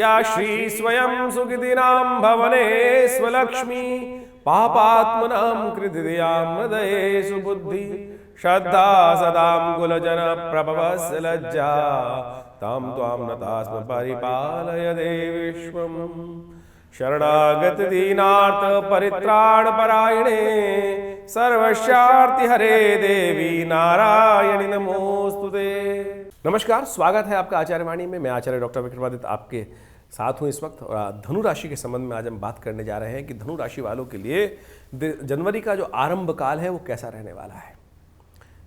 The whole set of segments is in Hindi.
या श्री स्वयं सुखिदीनां भवने स्वलक्ष्मी पापात्मनां कृतियां हृदये सुबुद्धि श्रद्धा सदां कुलजन प्रभवस्य लज्जा तां त्वां नतास्म परिपालय देवीश्वम् शरणागत दीनार्थ परित्राण परायणे सर्वस्यार्ति हरे देवी नारायणी नमोस्तुते। नमस्कार, स्वागत है आपका आचार्य वाणी में। मैं आचार्य डॉक्टर विक्रमादित्य आपके साथ हूँ इस वक्त। और धनु राशि के संबंध में आज हम बात करने जा रहे हैं कि धनु राशि वालों के लिए जनवरी का जो आरंभ काल है वो कैसा रहने वाला है।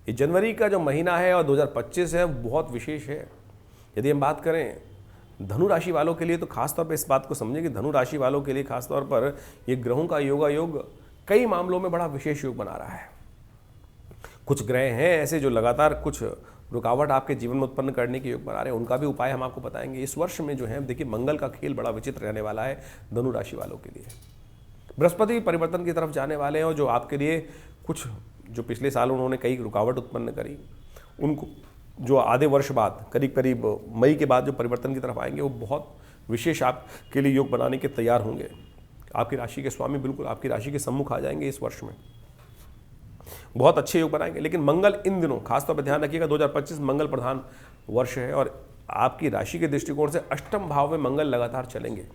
ये जनवरी का जो महीना है और 2025 है बहुत विशेष है। यदि हम बात करें धनु राशि वालों के लिए तो खासतौर पर इस बात को समझें कि धनु राशि वालों के लिए खासतौर पर ये ग्रहों का योग कई मामलों में बड़ा विशेष योग बना रहा है। कुछ ग्रह हैं ऐसे जो लगातार कुछ रुकावट आपके जीवन में उत्पन्न करने के योग बना रहे हैं, उनका भी उपाय हम आपको बताएंगे। इस वर्ष में जो है देखिए मंगल का खेल बड़ा विचित्र रहने वाला है धनु राशि वालों के लिए। बृहस्पति परिवर्तन की तरफ जाने वाले हैं और जो आपके लिए कुछ जो पिछले साल उन्होंने कई रुकावट उत्पन्न करी, उनको जो आधे वर्ष बाद करीब मई के बाद जो परिवर्तन की तरफ आएंगे वो बहुत विशेष आपके लिए योग बनाने के तैयार होंगे। आपकी राशि के स्वामी बिल्कुल आपकी राशि के सम्मुख आ जाएंगे। इस वर्ष में बहुत अच्छे योग बनाएंगे। लेकिन मंगल इन दिनों खासतौर पर ध्यान रखिएगा, 2025 मंगल प्रधान वर्ष है और आपकी राशि के दृष्टिकोण से अष्टम भाव में मंगल लगातार चलेंगे।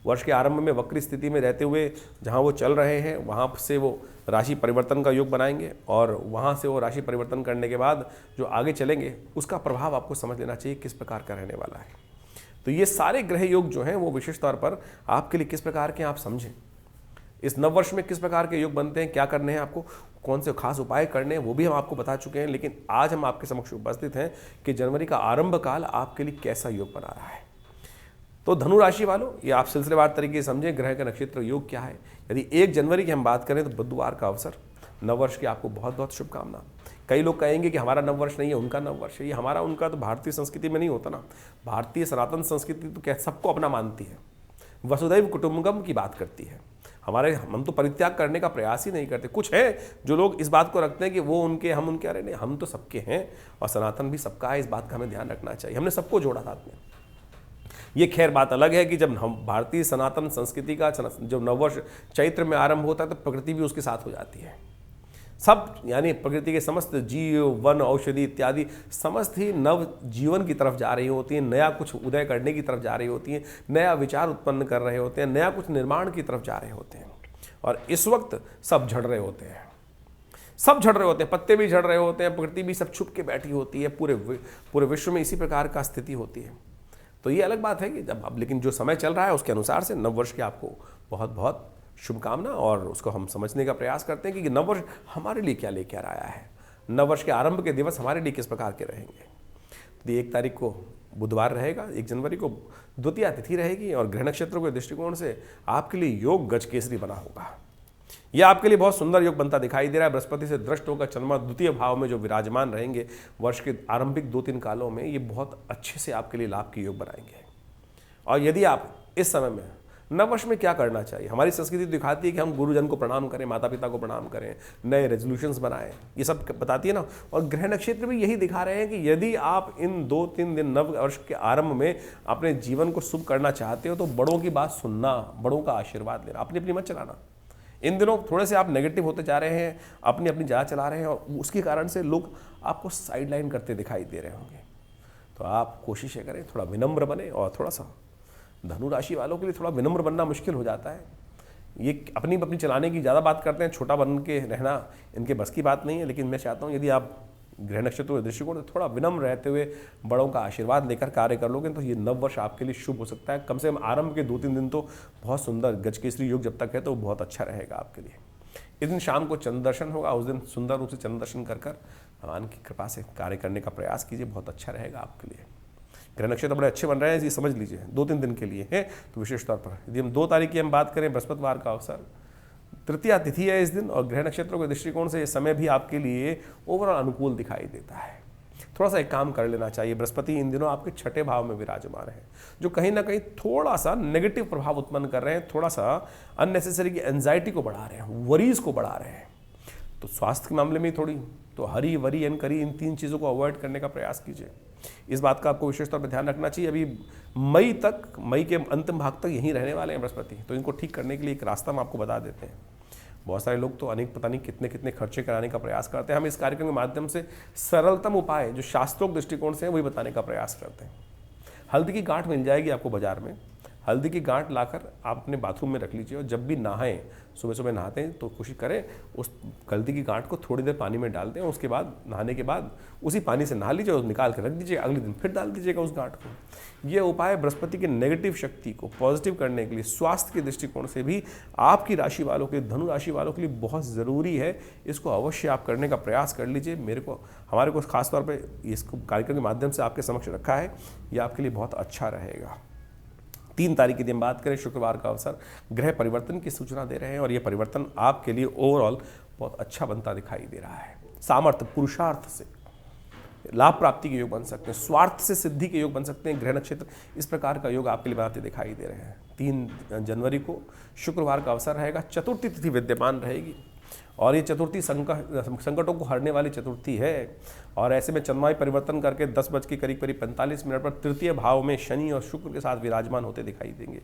वर्ष के आरंभ में वक्री स्थिति में रहते हुए जहां वो चल रहे हैं वहां से वो राशि परिवर्तन का योग बनाएंगे और वहां से वो राशि परिवर्तन करने के बाद जो आगे चलेंगे उसका प्रभाव आपको समझ लेना चाहिए किस प्रकार का रहने वाला है। तो ये सारे ग्रह योग जो हैं वो विशेष तौर पर आपके लिए किस प्रकार के आप समझें। इस नववर्ष में किस प्रकार के योग बनते हैं, क्या करने हैं आपको, कौन से खास उपाय करने हैं, वो भी हम आपको बता चुके हैं। लेकिन आज हम आपके समक्ष उपस्थित हैं कि जनवरी का आरंभ काल आपके लिए कैसा योग बना रहा है। तो धनु राशि वालों, ये आप सिलसिलेवार तरीके से समझें ग्रह का नक्षत्र योग क्या है। यदि 1 जनवरी की हम बात करें तो बुधवार का अवसर, नववर्ष की आपको बहुत बहुत शुभकामना। कई लोग कहेंगे कि हमारा नववर्ष नहीं है, उनका नववर्ष है। ये हमारा उनका तो भारतीय संस्कृति में नहीं होता ना। भारतीय सनातन संस्कृति तो क्या सबको अपना मानती है, वसुधैव कुटुंबकम की बात करती है। हम तो परित्याग करने का प्रयास ही नहीं करते। कुछ है जो लोग इस बात को रखते हैं कि वो उनके हम उनके, अरे नहीं, हम तो सबके हैं और सनातन भी सबका है। इस बात का हमें ध्यान रखना चाहिए। हमने सबको जोड़ा साथ में। ये खैर बात अलग है कि जब हम भारतीय सनातन संस्कृति का जब नववर्ष चैत्र में आरंभ होता है तो प्रकृति भी उसके साथ हो जाती है। सब यानी प्रकृति के समस्त जीव, वन, औषधि इत्यादि समस्त ही नव जीवन की तरफ जा रही होती हैं, नया कुछ उदय करने की तरफ जा रही होती हैं, नया विचार उत्पन्न कर रहे होते हैं, नया कुछ निर्माण की तरफ जा रहे होते हैं। और इस वक्त सब झड़ रहे होते हैं, सब झड़ रहे होते हैं, पत्ते भी झड़ रहे होते हैं, प्रकृति भी सब छुप के बैठी होती है। पूरे विश्व में इसी प्रकार का स्थिति होती है। तो ये अलग बात है कि जब अब, लेकिन जो समय चल रहा है उसके अनुसार से नववर्ष की आपको बहुत बहुत शुभकामना और उसको हम समझने का प्रयास करते हैं कि नववर्ष हमारे लिए क्या लेकर आया है, नववर्ष के आरंभ के दिवस हमारे लिए किस प्रकार के रहेंगे। तो 1 तारीख को बुधवार रहेगा, 1 जनवरी को द्वितीया तिथि रहेगी और ग्रह नक्षत्रों के दृष्टिकोण से आपके लिए योग गजकेसरी बना होगा। यह आपके लिए बहुत सुंदर योग बनता दिखाई दे रहा है। बृहस्पति से दृष्ट होकर चंद्रमा द्वितीय भाव में जो विराजमान रहेंगे वर्ष के आरंभिक 2-3 कालों में, ये बहुत अच्छे से आपके लिए लाभ के योग बनाएंगे। और यदि आप इस समय में नववर्ष में क्या करना चाहिए, हमारी संस्कृति दिखाती है कि हम गुरुजन को प्रणाम करें, माता पिता को प्रणाम करें, नए रेजोल्यूशंस बनाएं, ये सब बताती है ना। और ग्रह नक्षत्र भी यही दिखा रहे हैं कि यदि आप इन 2-3 दिन नववर्ष के आरंभ में अपने जीवन को शुभ करना चाहते हो तो बड़ों की बात सुनना, बड़ों का आशीर्वाद लेना, अपनी अपनी मत चलाना। इन दिनों थोड़े से आप नेगेटिव होते जा रहे हैं, अपनी अपनी जगह चला रहे हैं और उसके कारण से लोग आपको साइडलाइन करते दिखाई दे रहे होंगे। तो आप कोशिशें करें, थोड़ा विनम्र बने। और थोड़ा सा धनु राशि वालों के लिए थोड़ा विनम्र बनना मुश्किल हो जाता है। ये अपनी चलाने की ज़्यादा बात करते हैं, छोटा बन के रहना इनके बस की बात नहीं है। लेकिन मैं चाहता हूँ यदि आप ग्रह नक्षत्रों के दृष्टिकोण से थोड़ा विनम्र रहते हुए बड़ों का आशीर्वाद लेकर कार्य कर लोगे तो ये नववर्ष आपके लिए शुभ हो सकता है। कम से कम आरंभ के 2-3 दिन तो बहुत सुंदर, गजकेसरी योग जब तक है तो बहुत अच्छा रहेगा आपके लिए। इस दिन शाम को चंद्र दर्शन होगा, उस दिन सुंदर रूप से चंद्र दर्शन कर भगवान की कृपा से कार्य करने का प्रयास कीजिए, बहुत अच्छा रहेगा आपके लिए। ग्रह नक्षत्र बड़े अच्छे बन रहे हैं, ये समझ लीजिए 2-3 दिन के लिए है। तो विशेष तौर पर यदि हम 2 तारीख की हम बात करें, बृहस्पतिवार का अवसर, तृतीया तिथि है इस दिन और ग्रह नक्षत्रों के दृष्टिकोण से ये समय भी आपके लिए ओवरऑल अनुकूल दिखाई देता है। थोड़ा सा एक काम कर लेना चाहिए। बृहस्पति इन दिनों आपके 6ठे भाव में विराजमान है, जो कहीं ना कहीं थोड़ा सा नेगेटिव प्रभाव उत्पन्न कर रहे हैं, थोड़ा सा अननेसेसरी की एंजाइटी को बढ़ा रहे हैं, वरीज को बढ़ा रहे हैं। तो स्वास्थ्य के मामले में थोड़ी तो हरी, वरी एंड करी, इन 3 चीज़ों को अवॉइड करने का प्रयास कीजिए। इस बात का आपको विशेष तौर पर ध्यान रखना चाहिए। अभी मई के अंतिम भाग तक यहीं रहने वाले हैं बृहस्पति, तो इनको ठीक करने के लिए एक रास्ता हम आपको बता देते हैं। बहुत सारे लोग तो अनेक पता नहीं कितने कितने खर्चे कराने का प्रयास करते हैं। हम इस कार्यक्रम के माध्यम से सरलतम उपाय जो शास्त्रोक्त दृष्टिकोण से हैं वही बताने का प्रयास करते हैं। हल्दी की गांठ मिल जाएगी आपको बाजार में। हल्दी की गांठ लाकर आप अपने बाथरूम में रख लीजिए और जब भी नहाएं, सुबह सुबह नहाते हैं तो कोशिश करें उस हल्दी की गांठ को थोड़ी देर पानी में डाल दें और उसके बाद नहाने के बाद उसी पानी से नहा लीजिए और निकाल के रख दीजिए, अगले दिन फिर डाल दीजिएगा उस गांठ को। ये उपाय बृहस्पति की नेगेटिव शक्ति को पॉजिटिव करने के लिए, स्वास्थ्य के दृष्टिकोण से भी आपकी राशि वालों के, धनु राशि वालों के लिए बहुत ज़रूरी है। इसको अवश्य आप करने का प्रयास कर लीजिए। हमारे को खासतौर पर इसको कार्यक्रम के माध्यम से आपके समक्ष रखा है, ये आपके लिए बहुत अच्छा रहेगा। 3 तारीख के दिन बात करें, शुक्रवार का अवसर, ग्रह परिवर्तन की सूचना दे रहे हैं और ये परिवर्तन आपके लिए ओवरऑल बहुत अच्छा बनता दिखाई दे रहा है। सामर्थ्य, पुरुषार्थ से लाभ प्राप्ति के योग बन सकते हैं, स्वार्थ से सिद्धि के योग बन सकते हैं। ग्रह नक्षत्र इस प्रकार का योग आपके लिए बनाते दिखाई दे रहे हैं। 3 जनवरी को शुक्रवार का अवसर रहेगा, चतुर्थी तिथि विद्यमान रहेगी और ये चतुर्थी संकटों को हरने वाली चतुर्थी है। और ऐसे में चंद्रमाई परिवर्तन करके 10 बज के करीब 45 मिनट पर तृतीय भाव में शनि और शुक्र के साथ विराजमान होते दिखाई देंगे।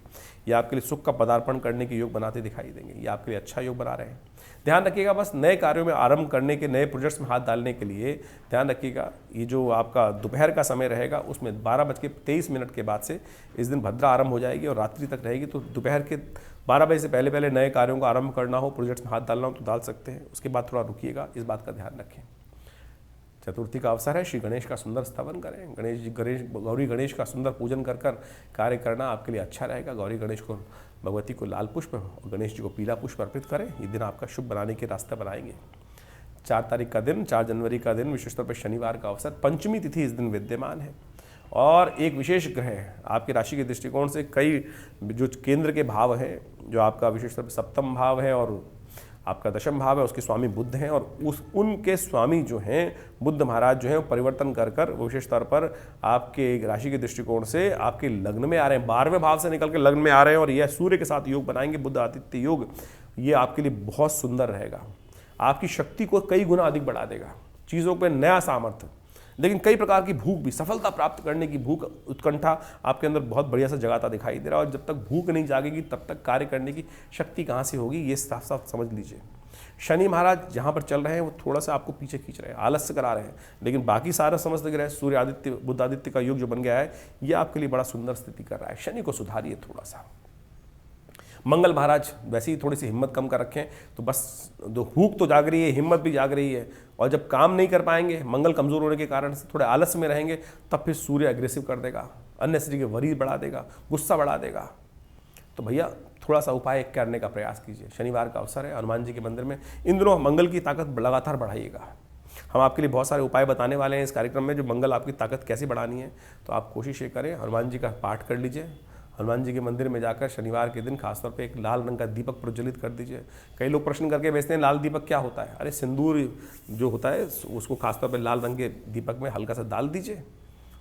ये आपके लिए सुख का पदार्पण करने के योग बनाते दिखाई देंगे। ये आपके लिए अच्छा योग बना रहे हैं। ध्यान रखिएगा, बस नए कार्यों में आरंभ करने के, नए प्रोजेक्ट्स में हाथ डालने के लिए ध्यान रखिएगा, ये जो आपका दोपहर का समय रहेगा उसमें 12:23 के बाद से इस दिन भद्रा आरंभ हो जाएगी और रात्रि तक रहेगी। तो दोपहर के 12 बजे से पहले नए कार्यों को आरंभ करना हो, प्रोजेक्ट्स में हाथ डालना हो तो डाल सकते हैं। उसके बाद थोड़ा रुकिएगा, इस बात का ध्यान रखें। चतुर्थी का अवसर है, श्री गणेश का सुंदर स्तवन करें। गौरी गणेश का सुंदर पूजन कर कार्य करना आपके लिए अच्छा रहेगा। गौरी गणेश को, भगवती को लाल पुष्प और गणेश जी को पीला पुष्प अर्पित करें। ये दिन आपका शुभ बनाने के रास्ते बनाएंगे। 4 तारीख का दिन, 4 जनवरी का दिन, विशेष तौर पर शनिवार का अवसर, पंचमी तिथि इस दिन विद्यमान है और एक विशेष ग्रह आपकी राशि के दृष्टिकोण से कई जो केंद्र के भाव हैं, जो आपका विशेष तौर पर सप्तम भाव है और आपका दशम भाव है, उसके स्वामी बुध हैं और उनके स्वामी जो हैं बुध महाराज जो हैं वो परिवर्तन कर विशेष तौर पर आपके राशि के दृष्टिकोण से आपके लग्न में आ रहे हैं। 12वें भाव से निकल के लग्न में आ रहे हैं और यह सूर्य के साथ योग बनाएंगे, बुध आदित्य योग। ये आपके लिए बहुत सुंदर रहेगा, आपकी शक्ति को कई गुना अधिक बढ़ा देगा, चीज़ों पर नया सामर्थ्य, लेकिन कई प्रकार की भूख भी, सफलता प्राप्त करने की भूख, उत्कंठा आपके अंदर बहुत बढ़िया सा जगाता दिखाई दे रहा है। और जब तक भूख नहीं जागेगी तब तक कार्य करने की शक्ति कहाँ से होगी, ये साफ साफ समझ लीजिए। शनि महाराज जहाँ पर चल रहे हैं वो थोड़ा सा आपको पीछे खींच रहे हैं, आलस्य करा रहे हैं, लेकिन बाकी सारा समस्त ग्रह, सूर्य आदित्य बुध आदित्य का योग जो बन गया है ये आपके लिए बड़ा सुंदर स्थिति कर रहा है। शनि को सुधारिए थोड़ा सा। मंगल महाराज वैसे ही थोड़ी सी हिम्मत कम कर रखें, तो बस भूख तो जाग रही है, हिम्मत भी जाग रही है। और जब काम नहीं कर पाएंगे, मंगल कमजोर होने के कारण से थोड़े आलस्य में रहेंगे, तब फिर सूर्य अग्रेसिव कर देगा, अननेसेसरी के वरी बढ़ा देगा, गुस्सा बढ़ा देगा। तो भैया थोड़ा सा उपाय करने का प्रयास कीजिए। शनिवार का अवसर है, हनुमान जी के मंदिर में इन दिनों मंगल की ताकत लगातार बढ़ाइएगा। हम आपके लिए बहुत सारे उपाय बताने वाले हैं इस कार्यक्रम में, जो मंगल आपकी ताकत कैसे बढ़ानी है। तो आप कोशिश ये करें, हनुमान जी का पाठ कर लीजिए। हनुमान जी के मंदिर में जाकर शनिवार के दिन खासतौर पे एक लाल रंग का दीपक प्रज्वलित कर दीजिए। कई लोग प्रश्न करके भेजते हैं लाल दीपक क्या होता है। अरे सिंदूर जो होता है उसको खासतौर पे लाल रंग के दीपक में हल्का सा डाल दीजिए,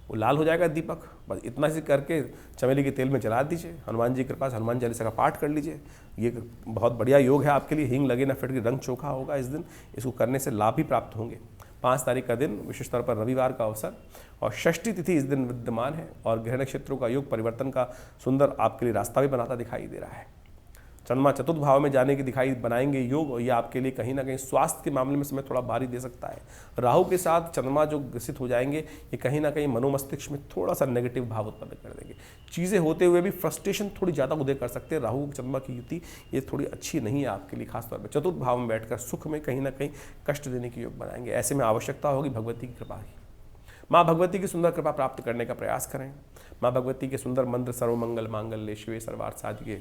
वो लाल हो जाएगा दीपक। बस इतना सी करके चमेली के तेल में जला दीजिए। हनुमान जी के पास हनुमान चालीसा का पाठ कर लीजिए। ये बहुत बढ़िया योग है आपके लिए। हींग लगे ना फिट के रंग चोखा होगा इस दिन, इसको करने से लाभ ही प्राप्त होंगे। 5 तारीख का दिन, विशेष तौर पर रविवार का अवसर और षष्ठी तिथि इस दिन विद्यमान है और ग्रह नक्षत्रों का योग परिवर्तन का सुंदर आपके लिए रास्ता भी बनाता दिखाई दे रहा है। चंद्रमा चतुर्थ भाव में जाने की बनाएंगे योग और ये आपके लिए कहीं ना कहीं स्वास्थ्य के मामले में समय थोड़ा भारी दे सकता है। राहु के साथ चंद्रमा जो ग्रसित हो जाएंगे, ये कहीं ना कहीं मनोमस्तिष्क में थोड़ा सा नेगेटिव भाव उत्पन्न कर देंगे। चीज़ें होते हुए भी फ्रस्ट्रेशन थोड़ी ज़्यादा उदय कर सकते हैं। राहु चंद्रमा की युति ये थोड़ी अच्छी नहीं है आपके लिए। खासतौर पर चतुर्थ भाव में बैठकर सुख में कहीं ना कहीं कष्ट देने की योग बनाएंगे। ऐसे में आवश्यकता होगी भगवती की कृपा की। माँ भगवती की सुंदर कृपा प्राप्त करने का प्रयास करें। माँ भगवती के सुंदर मंत्र सर्वमंगल मांगल्ये शिवे सर्वार्थ साधिके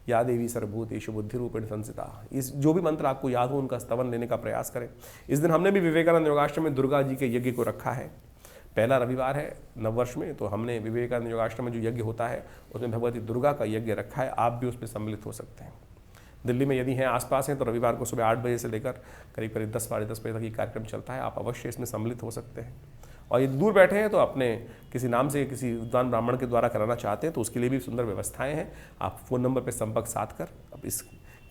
या देवी सर्वभूतेषु बुद्धि रूपेण संस्थिता, इस जो भी मंत्र आपको याद हो उनका स्तवन लेने का प्रयास करें। इस दिन हमने भी विवेकानंद योगाश्रम में दुर्गा जी के यज्ञ को रखा है। पहला रविवार है नववर्ष में, तो हमने विवेकानंद योगाश्रम में जो यज्ञ होता है उसमें भगवती दुर्गा का यज्ञ रखा है। आप भी उसमें सम्मिलित हो सकते हैं। दिल्ली में यदि हैं, आसपास हैं, तो रविवार को सुबह 8 बजे से लेकर करीब करीब 10 साढ़े 10 बजे तक ये कार्यक्रम चलता है। आप अवश्य इसमें सम्मिलित हो सकते हैं। और यदि दूर बैठे हैं तो अपने किसी नाम से किसी विद्वान ब्राह्मण के द्वारा कराना चाहते हैं तो उसके लिए भी सुंदर व्यवस्थाएं हैं। आप फ़ोन नंबर पर संपर्क साध कर अब इस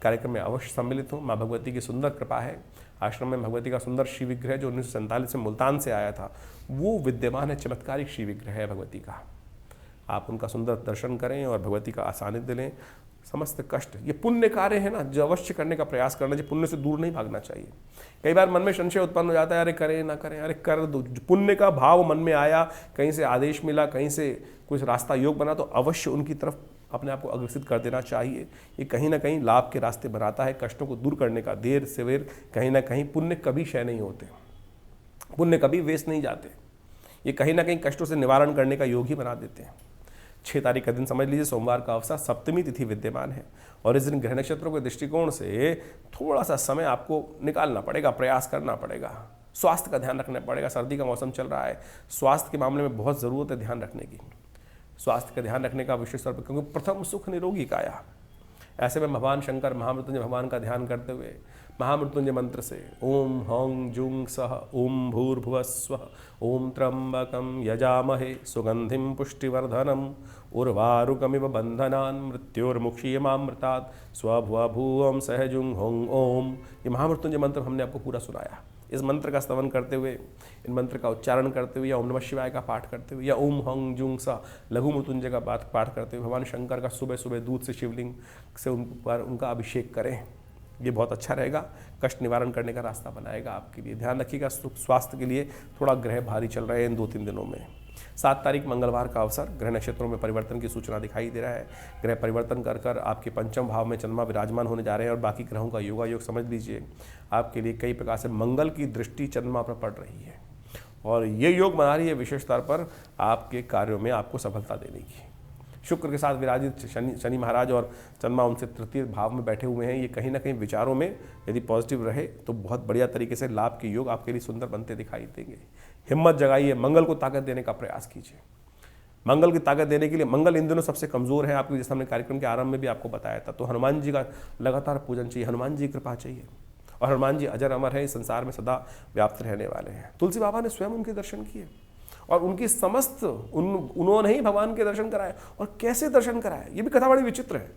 कार्यक्रम में अवश्य सम्मिलित हूँ। माँ भगवती की सुंदर कृपा है। आश्रम में भगवती का सुंदर श्री विग्रह जो 1947 में मुल्तान से आया था वो विद्यमान है। चमत्कारिक श्री विग्रह है भगवती का। आप उनका सुंदर दर्शन करें और भगवती का सानिध्य लें। समस्त कष्ट, ये पुण्य कार्य है ना, जो अवश्य करने का प्रयास करना चाहिए। पुण्य से दूर नहीं भागना चाहिए। कई बार मन में संशय उत्पन्न हो जाता है, अरे करें ना करें, अरे कर दो। पुण्य का भाव मन में आया, कहीं से आदेश मिला, कहीं से कुछ रास्ता योग बना, तो अवश्य उनकी तरफ अपने आप को अग्रसित कर देना चाहिए। ये कहीं ना कहीं लाभ के रास्ते बनाता है, कष्टों को दूर करने का। देर सवेर कहीं ना कहीं पुण्य कभी क्षय नहीं होते, पुण्य कभी वेस्ट नहीं जाते। ये कहीं ना कहीं कष्टों से निवारण करने का योग ही बना देते हैं। 6 तारीख का दिन समझ लीजिए, सोमवार का अवसर, सप्तमी तिथि विद्यमान है और इस दिन ग्रह नक्षत्रों के दृष्टिकोण से थोड़ा सा समय आपको निकालना पड़ेगा, प्रयास करना पड़ेगा। स्वास्थ्य का ध्यान रखना पड़ेगा। सर्दी का मौसम चल रहा है, स्वास्थ्य के मामले में बहुत ज़रूरत है ध्यान रखने की। स्वास्थ्य का ध्यान रखने का विशेष तौर पर, क्योंकि प्रथम सुख निरोगी काया। ऐसे में भगवान शंकर महामृत्युंजय भगवान का ध्यान करते हुए महामृत्युंजय मंत्र से ओम हौं जुंग सह ओम भूर्भुवस्वः ओम त्र्यंबकं यजामहे सुगंधिं पुष्टिवर्धनम् उर्वारुकमिव बंधनान् मृत्योर्मुक्षीयमामृतात् स्वभुवभुवं सहजुं हों ओम। ये महामृत्युंजय मंत्र हमने आपको पूरा सुनाया। इस मंत्र का स्तवन करते हुए, इन मंत्र का उच्चारण करते हुए, या ओम नमः शिवाय का पाठ करते हुए, या ओम हंग जुंग सा लघु मृत्युंजय का पाठ करते हुए भगवान शंकर का सुबह सुबह दूध से शिवलिंग से उन पर उनका अभिषेक करें। ये बहुत अच्छा रहेगा, कष्ट निवारण करने का रास्ता बनाएगा आपके लिए। ध्यान रखिएगा, स्वास्थ्य के लिए थोड़ा ग्रह भारी चल रहे हैं इन 2-3 दिनों में। 7 तारीख मंगलवार का अवसर, ग्रह नक्षत्रों में परिवर्तन की सूचना दिखाई दे रहा है। ग्रह परिवर्तन कर आपके पंचम भाव में चंद्रमा विराजमान होने जा रहे हैं और बाकी ग्रहों का योगा योग समझ लीजिए। आपके लिए कई प्रकार से मंगल की दृष्टि चंद्रमा पर पड़ रही है और ये योग बना रही है विशेष तौर पर आपके कार्यों में आपको सफलता देने की। शुक्र के साथ विराजित शनि महाराज और चंद्रमा उनसे तृतीय भाव में बैठे हुए हैं। ये कहीं ना कहीं विचारों में यदि पॉजिटिव रहे तो बहुत बढ़िया तरीके से लाभ के योग आपके लिए सुंदर बनते दिखाई देंगे। हिम्मत जगाइए, मंगल को ताकत देने का प्रयास कीजिए। मंगल की ताकत देने के लिए, मंगल इन दिनों सबसे कमज़ोर है आपके, जैसे हमने कार्यक्रम के आरंभ में भी आपको बताया था। तो हनुमान जी का लगातार पूजन चाहिए, हनुमान जी की कृपा चाहिए। और हनुमान जी अजर अमर है, इस संसार में सदा व्याप्त रहने वाले हैं। तुलसी बाबा ने स्वयं उनके दर्शन किए और उनकी समस्त उन्होंने ही भगवान के दर्शन कराए। और कैसे दर्शन कराए, ये भी कथा बड़ी विचित्र है।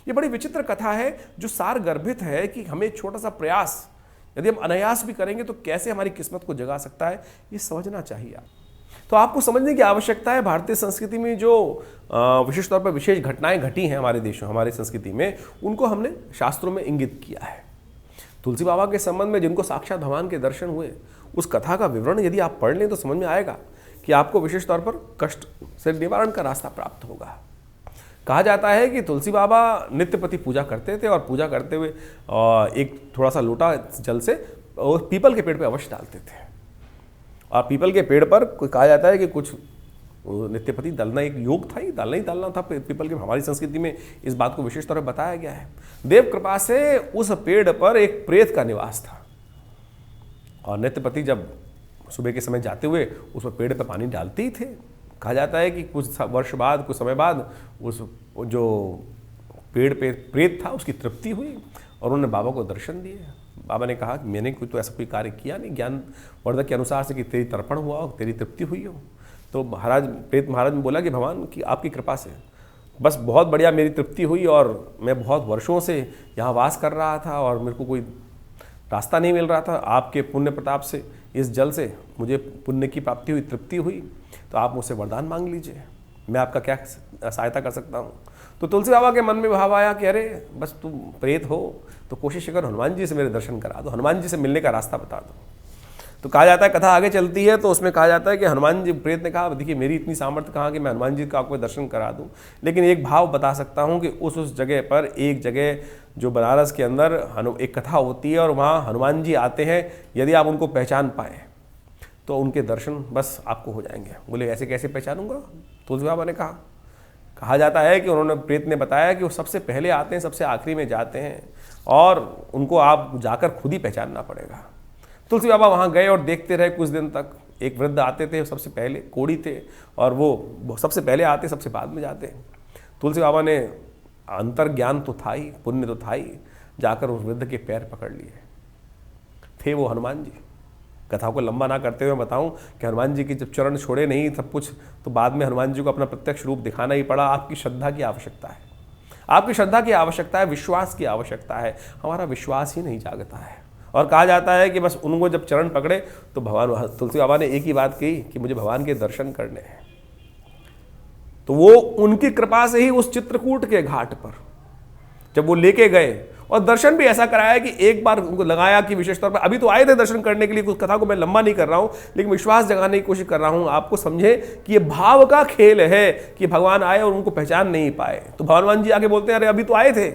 ये बड़ी विचित्र कथा है जो सार गर्भित है कि हमें छोटा सा प्रयास यदि हम अनायास भी करेंगे तो कैसे हमारी किस्मत को जगा सकता है, ये समझना चाहिए। तो आपको समझने की आवश्यकता है भारतीय संस्कृति में जो विशेष तौर पर विशेष घटनाएं घटी हैं हमारे देशों, हमारी संस्कृति में, उनको हमने शास्त्रों में इंगित किया है। तुलसी बाबा के संबंध में जिनको साक्षात भगवान के दर्शन हुए, उस कथा का विवरण यदि आप पढ़ लें तो समझ में आएगा कि आपको विशेष तौर पर कष्ट से निवारण का रास्ता प्राप्त होगा। कहा जाता है कि तुलसी बाबा नित्य प्रति पूजा करते थे और पूजा करते हुए एक थोड़ा सा लोटा जल से पीपल के पेड़ पे अवश्य डालते थे। और पीपल के पेड़ पर कहा जाता है कि कुछ नित्यपति डालना एक योग था, ही डालना ही डालना था पीपल के। हमारी संस्कृति में इस बात को विशेष तौर पर बताया गया है। देव कृपा से उस पेड़ पर एक प्रेत का निवास था और नित्यपति जब सुबह के समय जाते हुए उस पर पेड़ पर पानी डालते ही थे। कहा जाता है कि कुछ वर्ष बाद, कुछ समय बाद उस जो पेड़ पे प्रेत था उसकी तृप्ति हुई और उन्होंने बाबा को दर्शन दिए। बाबा ने कहा कि मैंने तो ऐसा कोई कार्य किया नहीं, ज्ञान वर्धक के अनुसार से कि तेरी तर्पण हुआ हो, तेरी तृप्ति हुई हो। तो प्रेत महाराज ने बोला कि भगवान की आपकी कृपा से बस बहुत बढ़िया मेरी तृप्ति हुई और मैं बहुत वर्षों से यहाँ वास कर रहा था और मेरे को कोई रास्ता नहीं मिल रहा था। आपके पुण्य प्रताप से इस जल से मुझे पुण्य की प्राप्ति हुई, तृप्ति हुई। तो आप मुझसे वरदान मांग लीजिए, मैं आपका क्या सहायता कर सकता हूँ। तो तुलसी बाबा के मन में भाव आया कि अरे बस तुम प्रेत हो तो कोशिश कर हनुमान जी से मेरे दर्शन करा दो, हनुमान जी से मिलने का रास्ता बता दो। तो कहा जाता है, कथा आगे चलती है तो उसमें कहा जाता है कि हनुमान जी, प्रेत ने कहा देखिए मेरी इतनी सामर्थ्य कहाँ कि मैं हनुमान जी का आपको दर्शन करा दूँ, लेकिन एक भाव बता सकता हूँ कि उस जगह पर, एक जगह जो बनारस के अंदर एक कथा होती है और वहाँ हनुमान जी आते हैं, यदि आप उनको पहचान पाएँ तो उनके दर्शन बस आपको हो जाएंगे। बोले ऐसे कैसे पहचानूंगा? तुलसी बाबा ने कहा जाता है कि उन्होंने, प्रेत ने बताया कि वो सबसे पहले आते हैं, सबसे आखिरी में जाते हैं और उनको आप जाकर खुद ही पहचानना पड़ेगा। तुलसी बाबा वहाँ गए और देखते रहे कुछ दिन तक। एक वृद्ध आते थे, सबसे पहले कोढ़ी थे और वो सबसे पहले आते, सबसे बाद में जाते। तुलसी बाबा ने, अंतर ज्ञान तो था ही, पुण्य तो था ही, जाकर उस वृद्ध के पैर पकड़ लिए। थे वो हनुमान जी। कथा को लंबा ना करते हुए बताऊं कि हनुमान जी की जब चरण छोड़े नहीं सब कुछ, तो बाद में हनुमान जी को अपना प्रत्यक्ष रूप दिखाना ही पड़ा। आपकी श्रद्धा की आवश्यकता है। आपकी श्रद्धा की आवश्यकता है, विश्वास की आवश्यकता है। हमारा विश्वास ही नहीं जागता है। और कहा जाता है कि बस उनको जब चरण पकड़े तो भगवान, तुलसी बाबा ने एक ही बात कही कि मुझे भगवान के दर्शन करने हैं। तो वो उनकी कृपा से ही उस चित्रकूट के घाट पर जब वो लेके गए और दर्शन भी ऐसा कराया कि एक बार उनको लगाया कि विशेष तौर पर अभी तो आए थे दर्शन करने के लिए, उस कथा को मैं लंबा नहीं कर रहा हूं, लेकिन विश्वास जगाने की कोशिश कर रहा हूं आपको समझे कि ये भाव का खेल है कि भगवान आए और उनको पहचान नहीं पाए। तो भगवान जी आगे बोलते हैं, अरे अभी तो आए थे,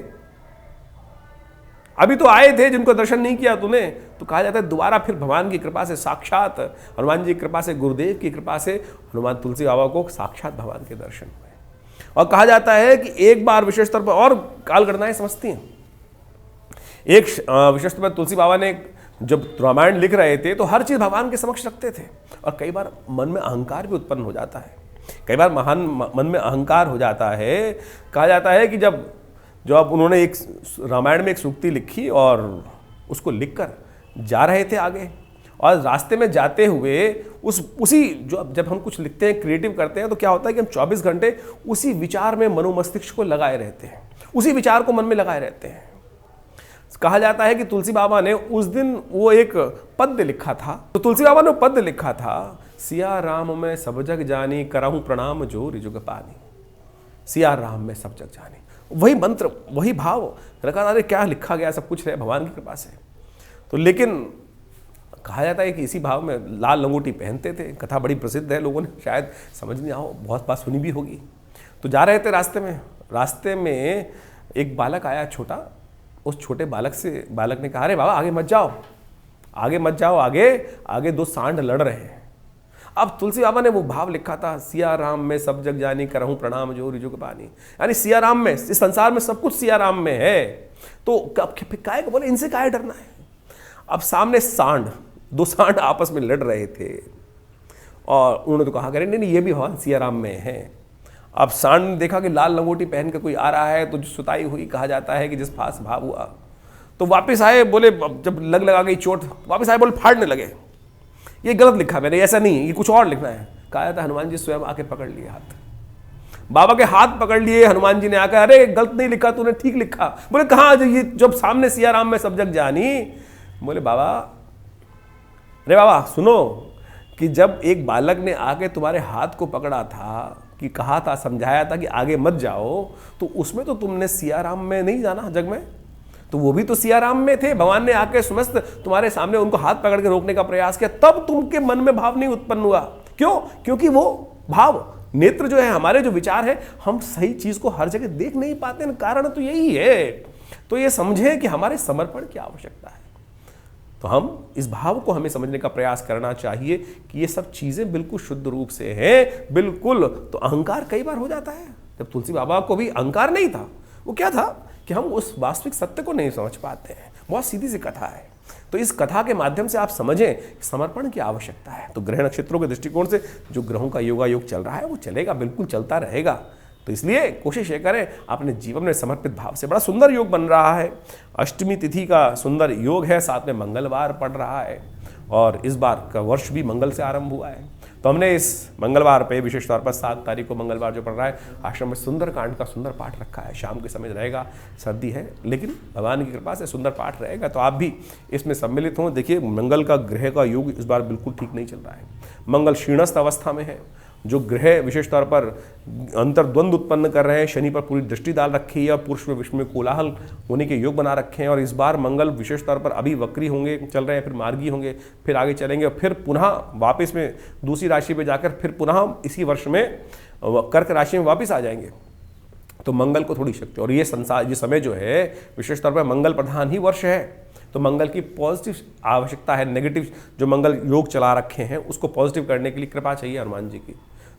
अभी तो आए थे, जिनको दर्शन नहीं किया तूने। तो कहा जाता है दोबारा फिर भगवान की कृपा से, साक्षात हनुमान जी की कृपा से, गुरुदेव की कृपा से हनुमान तुलसी बाबा को साक्षात भगवान के दर्शन हुए। और कहा जाता है कि एक बार विशेष तौर पर और काल घटनाएं समझती हैं। एक विशेष तौर पर तुलसी बाबा ने जब रामायण लिख रहे थे तो हर चीज भगवान के समक्ष रखते थे। और कई बार मन में अहंकार भी उत्पन्न हो जाता है, कई बार मन में अहंकार हो जाता है। कहा जाता है कि जब अब उन्होंने एक रामायण में एक सूक्ति लिखी और उसको लिखकर जा रहे थे आगे, और रास्ते में जाते हुए उसी जब हम कुछ लिखते हैं, क्रिएटिव करते हैं, तो क्या होता है कि हम 24 घंटे उसी विचार में मनोमस्तिष्क को लगाए रहते हैं, उसी विचार को मन में लगाए रहते हैं। कहा जाता है कि तुलसी बाबा ने उस दिन वो एक पद्य लिखा था। तो तुलसी बाबा ने पद्य लिखा था, सिया राम में सब जग जानी, करहूं प्रणाम जो रिजुग पानी। सिया राम में सब जग जानी, वही मंत्र, वही भाव रखा। अरे क्या लिखा गया, सब कुछ है भगवान की कृपा से। तो लेकिन कहा जाता है कि इसी भाव में लाल लंगोटी पहनते थे। कथा बड़ी प्रसिद्ध है, लोगों ने शायद समझ नहीं आओ, बहुत बात सुनी भी होगी। तो जा रहे थे रास्ते में एक बालक आया छोटा। उस छोटे बालक ने कहा, अरे बाबा आगे मत जाओ, आगे दो सांड लड़ रहे हैं। अब तुलसी बाबा ने वो भाव लिखा था, सिया राम में सब जग जानी, करहूं प्रणाम जो रिजुग पानी। यानी सिया राम में, इस संसार में सब कुछ सिया राम में है। तो काय को बोले, इनसे काय डरना है। अब सामने दो सांड आपस में लड़ रहे थे और उन्होंने तो कहा, नहीं ये भी भगवान सिया राम में है। अब सांड ने देखा कि लाल लंगोटी पहन कर कोई आ रहा है, तो जो सुताई हुई, कहा जाता है कि जिस पास भाव हुआ तो वापस आए, बोले जब लगा गई चोट, वापस आए, बोले फाड़ने लगे, ये गलत लिखा मैंने, ऐसा नहीं, ये कुछ और लिखना है। कहा जाता है हनुमान जी स्वयं आके पकड़ लिए हाथ, बाबा के हाथ पकड़ लिए। हनुमान जी ने आकर, अरे गलत नहीं लिखा तूने, ठीक लिखा। बोले कहाँ, ये जब सामने सिया राम में सब जग जानी। बोले बाबा, अरे बाबा सुनो, कि जब एक बालक ने आके तुम्हारे हाथ को पकड़ा था, कि कहा था, समझाया था कि आगे मत जाओ, तो उसमें तो तुमने सिया राम में नहीं जाना जग में, तो वो भी तो सिया राम में थे। भगवान ने आके समस्त तुम्हारे सामने उनको हाथ पकड़ के रोकने का प्रयास किया, तब तुमके मन में भाव नहीं उत्पन्न हुआ। क्यों? क्योंकि वो भाव, नेत्र जो है, हमारे जो विचार है, हम सही चीज को हर जगह देख नहीं पाते। कारण तो यही है। तो ये समझे कि हमारे समर्पण की आवश्यकता है। तो हम इस भाव को हमें समझने का प्रयास करना चाहिए कि ये सब चीजें बिल्कुल शुद्ध रूप से हैं, बिल्कुल। तो अहंकार कई बार हो जाता है। जब तुलसी बाबा को भी अहंकार नहीं था, वो क्या था कि हम उस वास्तविक सत्य को नहीं समझ पाते हैं। बहुत सीधी सी कथा है। तो इस कथा के माध्यम से आप समझें समर्पण की आवश्यकता है। तो ग्रह नक्षत्रों के दृष्टिकोण से जो ग्रहों का योगायोग चल रहा है वो चलेगा, बिल्कुल चलता रहेगा। तो इसलिए कोशिश ये करें अपने जीवन में समर्पित भाव से। बड़ा सुंदर योग बन रहा है, अष्टमी तिथि का सुंदर योग है, साथ में मंगलवार पड़ रहा है और इस बार का वर्ष भी मंगल से आरंभ हुआ है। तो हमने इस मंगलवार पे विशेष तौर पर 7 तारीख को मंगलवार जो पड़ रहा है, आश्रम में सुंदर कांड का सुंदर पाठ रखा है। शाम के समय रहेगा, सर्दी है, लेकिन भगवान की कृपा से सुंदर पाठ रहेगा। तो आप भी इसमें सम्मिलित हों। देखिए, मंगल का ग्रह का योग इस बार बिल्कुल ठीक नहीं चल रहा है। मंगल क्षीणस्थ अवस्था में है। जो ग्रह विशेष तौर पर अंतर्द्वंद उत्पन्न कर रहे हैं, शनि पर पूरी दृष्टि डाल रखी है और पुरुष में विश्व में कोलाहल होने के योग बना रखे हैं। और इस बार मंगल विशेष तौर पर अभी वक्री होंगे, चल रहे हैं, फिर मार्गी होंगे, फिर आगे चलेंगे और फिर पुनः वापस में दूसरी राशि में जाकर फिर पुनः इसी वर्ष में कर्क राशि में वापस आ जाएंगे। तो मंगल को थोड़ी शक्ति, और ये संसार, ये समय जो है विशेष तौर पर मंगल प्रधान ही वर्ष है। तो मंगल की पॉजिटिव आवश्यकता है। नेगेटिव जो मंगल योग चला रखे हैं उसको पॉजिटिव करने के लिए कृपा चाहिए हनुमान जी की।